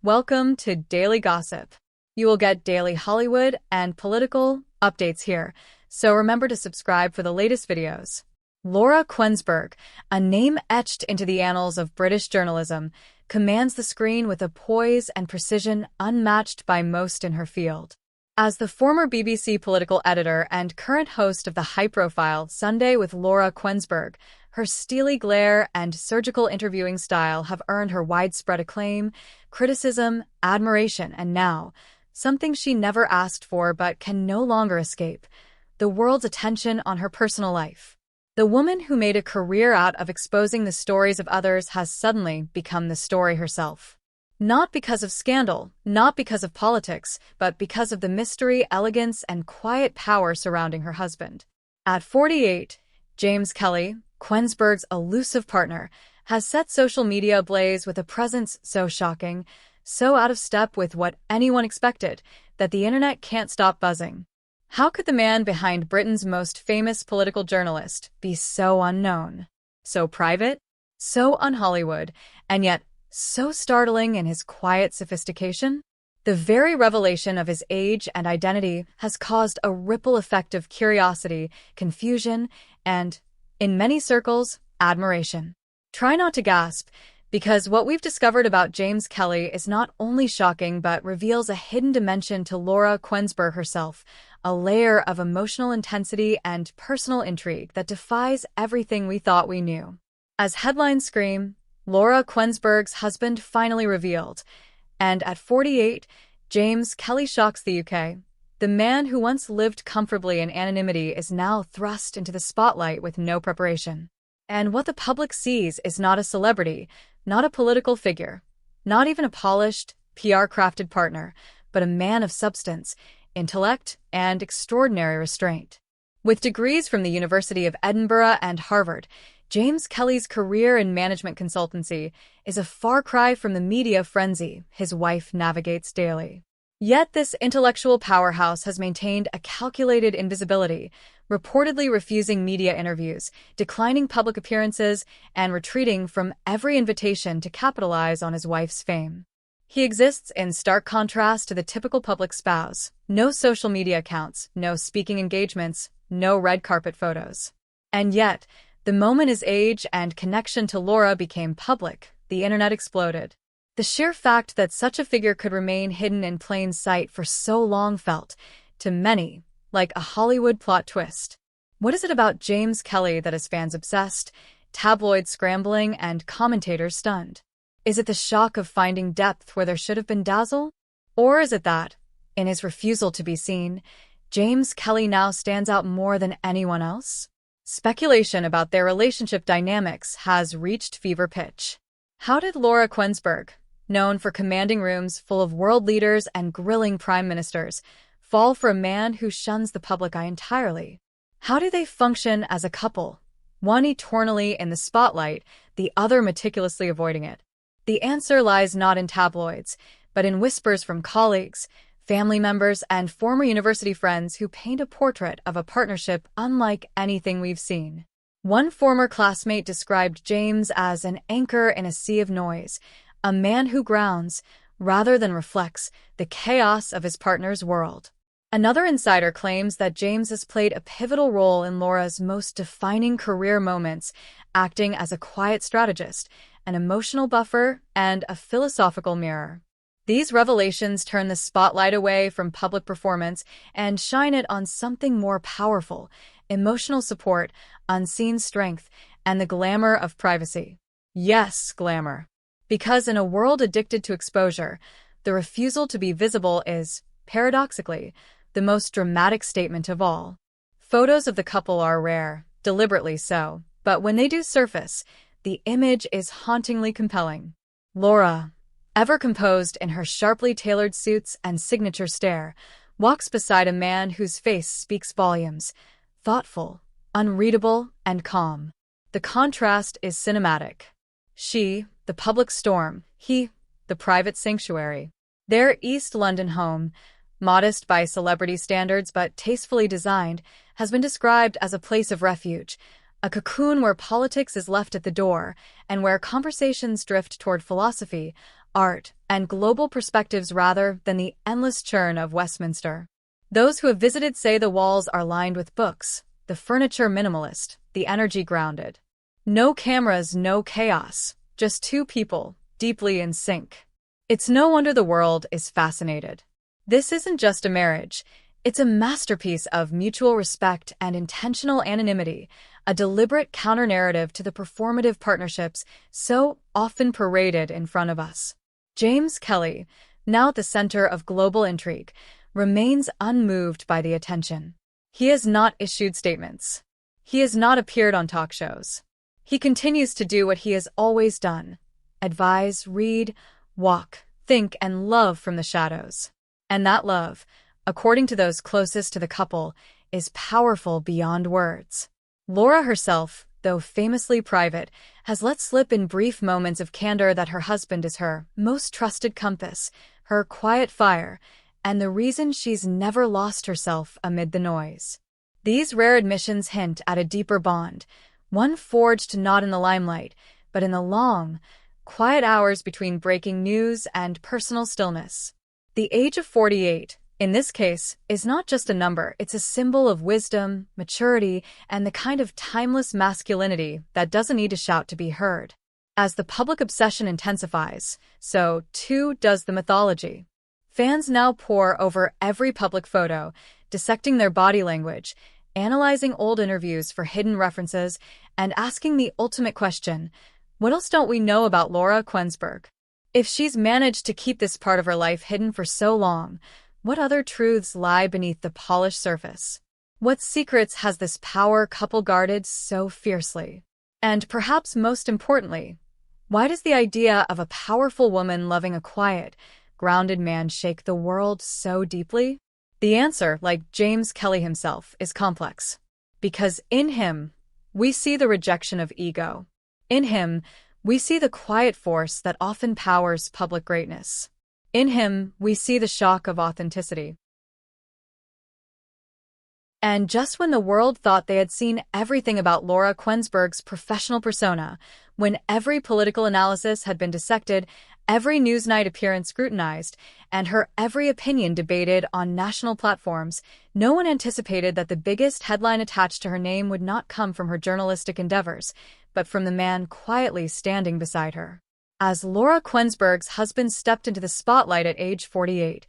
Welcome to Daily Gossip. You will get daily Hollywood and political updates here, so remember to subscribe for the latest videos. Laura Kuenssberg, a name etched into the annals of British journalism, commands the screen with a poise and precision unmatched by most in her field. As the former BBC political editor and current host of the high-profile Sunday with Laura Kuenssberg, her steely glare and surgical interviewing style have earned her widespread acclaim, criticism, admiration, and now, something she never asked for but can no longer escape, the world's attention on her personal life. The woman who made a career out of exposing the stories of others has suddenly become the story herself. Not because of scandal, not because of politics, but because of the mystery, elegance, and quiet power surrounding her husband. At 48, James Kelly, Kuenssberg's elusive partner, has set social media ablaze with a presence so shocking, so out of step with what anyone expected, that the internet can't stop buzzing. How could the man behind Britain's most famous political journalist be so unknown, so private, so un-Hollywood, and yet so startling in his quiet sophistication? The very revelation of his age and identity has caused a ripple effect of curiosity, confusion, and, in many circles, admiration. Try not to gasp, because what we've discovered about James Kelly is not only shocking but reveals a hidden dimension to Laura Kuenssberg herself, a layer of emotional intensity and personal intrigue that defies everything we thought we knew. As headlines scream, Laura Kuenssberg's husband finally revealed, and at 48, James Kelly shocks the UK. The man who once lived comfortably in anonymity is now thrust into the spotlight with no preparation. And what the public sees is not a celebrity, not a political figure, not even a polished, PR-crafted partner, but a man of substance, intellect, and extraordinary restraint. With degrees from the University of Edinburgh and Harvard, James Kelly's career in management consultancy is a far cry from the media frenzy his wife navigates daily. Yet this intellectual powerhouse has maintained a calculated invisibility, reportedly refusing media interviews, declining public appearances, and retreating from every invitation to capitalize on his wife's fame. He exists in stark contrast to the typical public spouse. No social media accounts, no speaking engagements, no red carpet photos. And yet, the moment his age and connection to Laura became public, the internet exploded. The sheer fact that such a figure could remain hidden in plain sight for so long felt, to many, like a Hollywood plot twist. What is it about James Kelly that has fans obsessed, tabloids scrambling, and commentators stunned? Is it the shock of finding depth where there should have been dazzle? Or is it that, in his refusal to be seen, James Kelly now stands out more than anyone else? Speculation about their relationship dynamics has reached fever pitch. How did Laura Kuenssberg, known for commanding rooms full of world leaders and grilling prime ministers, fall for a man who shuns the public eye entirely? How do they function as a couple, one eternally in the spotlight, the other meticulously avoiding it? The answer lies not in tabloids, but in whispers from colleagues, family members, and former university friends who paint a portrait of a partnership unlike anything we've seen. One former classmate described James as an anchor in a sea of noise, a man who grounds, rather than reflects, the chaos of his partner's world. Another insider claims that James has played a pivotal role in Laura's most defining career moments, acting as a quiet strategist, an emotional buffer, and a philosophical mirror. These revelations turn the spotlight away from public performance and shine it on something more powerful: emotional support, unseen strength, and the glamour of privacy. Yes, glamour. Because in a world addicted to exposure, the refusal to be visible is, paradoxically, the most dramatic statement of all. Photos of the couple are rare, deliberately so, but when they do surface, the image is hauntingly compelling. Laura, ever composed in her sharply tailored suits and signature stare, walks beside a man whose face speaks volumes, thoughtful, unreadable, and calm. The contrast is cinematic. She, the public storm; he, the private sanctuary. Their East London home, modest by celebrity standards but tastefully designed, has been described as a place of refuge, a cocoon where politics is left at the door and where conversations drift toward philosophy, art, and global perspectives rather than the endless churn of Westminster. Those who have visited say the walls are lined with books, the furniture minimalist, the energy grounded. No cameras, no chaos, just two people, deeply in sync. It's no wonder the world is fascinated. This isn't just a marriage. It's a masterpiece of mutual respect and intentional anonymity, a deliberate counter-narrative to the performative partnerships so often paraded in front of us. James Kelly, now at the center of global intrigue, remains unmoved by the attention. He has not issued statements. He has not appeared on talk shows. He continues to do what he has always done: advise, read, walk, think, and love from the shadows. And that love, according to those closest to the couple, is powerful beyond words. Laura herself, though famously private, has let slip in brief moments of candor that her husband is her most trusted compass, her quiet fire, and the reason she's never lost herself amid the noise. These rare admissions hint at a deeper bond, one forged not in the limelight, but in the long, quiet hours between breaking news and personal stillness. The age of 48, in this case, is not just a number, it's a symbol of wisdom, maturity, and the kind of timeless masculinity that doesn't need to shout to be heard. As the public obsession intensifies, so too does the mythology. Fans now pore over every public photo, dissecting their body language, analyzing old interviews for hidden references, and asking the ultimate question: what else don't we know about Laura Kuenssberg? If she's managed to keep this part of her life hidden for so long, what other truths lie beneath the polished surface? What secrets has this power couple guarded so fiercely? And perhaps most importantly, why does the idea of a powerful woman loving a quiet, grounded man shake the world so deeply? The answer, like James Kelly himself, is complex. Because in him, we see the rejection of ego. In him, we see the quiet force that often powers public greatness. In him, we see the shock of authenticity. And just when the world thought they had seen everything about Laura Kuenssberg's professional persona, when every political analysis had been dissected, every Newsnight appearance scrutinized, and her every opinion debated on national platforms, no one anticipated that the biggest headline attached to her name would not come from her journalistic endeavors, but from the man quietly standing beside her. As Laura Kuenssberg's husband stepped into the spotlight at age 48,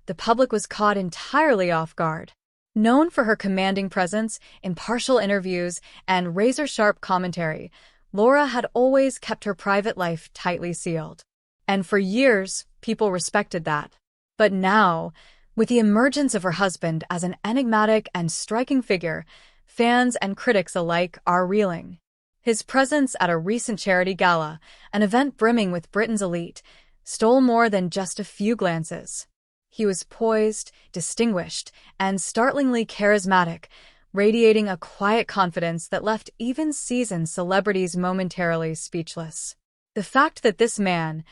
the public was caught entirely off guard. Known for her commanding presence, impartial interviews, and razor-sharp commentary, Laura had always kept her private life tightly sealed. And for years, people respected that. But now, with the emergence of her husband as an enigmatic and striking figure, fans and critics alike are reeling. His presence at a recent charity gala, an event brimming with Britain's elite, stole more than just a few glances. He was poised, distinguished, and startlingly charismatic, radiating a quiet confidence that left even seasoned celebrities momentarily speechless. The fact that this man,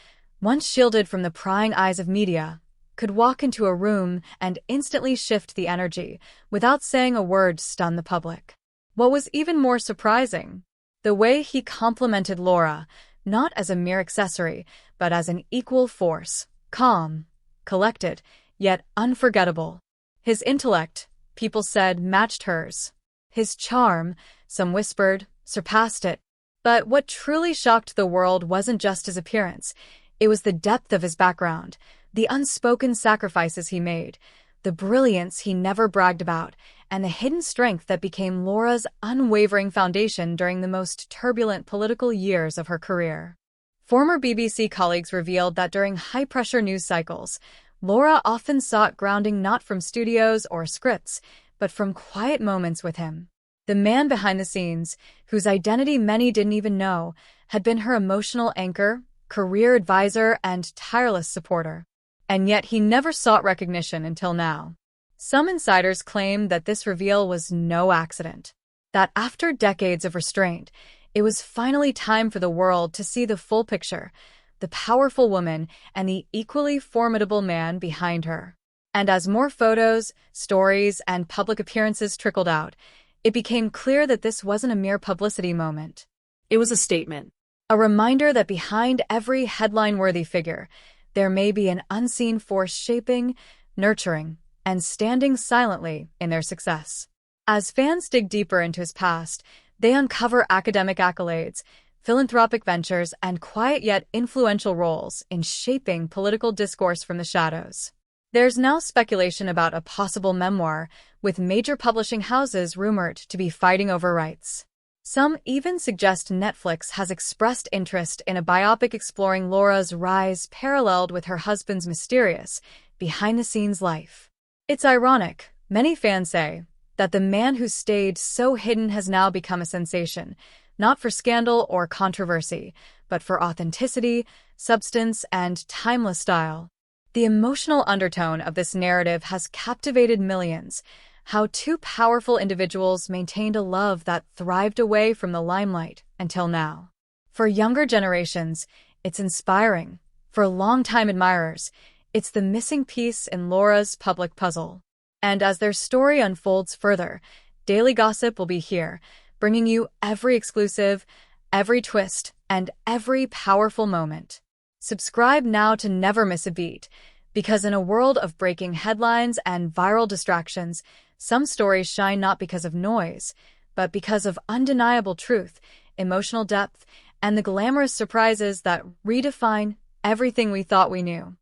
once shielded from the prying eyes of media, could walk into a room and instantly shift the energy without saying a word stunned the public. What was even more surprising, the way he complimented Laura, not as a mere accessory, but as an equal force, calm, collected, yet unforgettable. His intellect, people said, matched hers. His charm, some whispered, surpassed it. But what truly shocked the world wasn't just his appearance. It was the depth of his background, the unspoken sacrifices he made, the brilliance he never bragged about, and the hidden strength that became Laura's unwavering foundation during the most turbulent political years of her career. Former BBC colleagues revealed that during high-pressure news cycles, Laura often sought grounding not from studios or scripts, but from quiet moments with him. The man behind the scenes, whose identity many didn't even know, had been her emotional anchor, career advisor, and tireless supporter. And yet he never sought recognition until now. Some insiders claim that this reveal was no accident, that after decades of restraint, it was finally time for the world to see the full picture, the powerful woman and the equally formidable man behind her. And as more photos, stories, and public appearances trickled out, it became clear that this wasn't a mere publicity moment. It was a statement. A reminder that behind every headline-worthy figure, there may be an unseen force shaping, nurturing, and standing silently in their success. As fans dig deeper into his past, they uncover academic accolades, philanthropic ventures, and quiet yet influential roles in shaping political discourse from the shadows. There's now speculation about a possible memoir, with major publishing houses rumored to be fighting over rights. Some even suggest Netflix has expressed interest in a biopic exploring Laura's rise paralleled with her husband's mysterious, behind-the-scenes life. It's ironic, many fans say, that the man who stayed so hidden has now become a sensation, not for scandal or controversy, but for authenticity, substance, and timeless style. The emotional undertone of this narrative has captivated millions. How two powerful individuals maintained a love that thrived away from the limelight until now. For younger generations, it's inspiring. For longtime admirers, it's the missing piece in Laura's public puzzle. And as their story unfolds further, Daily Gossip will be here, bringing you every exclusive, every twist, and every powerful moment. Subscribe now to never miss a beat, because in a world of breaking headlines and viral distractions, some stories shine not because of noise, but because of undeniable truth, emotional depth, and the glamorous surprises that redefine everything we thought we knew.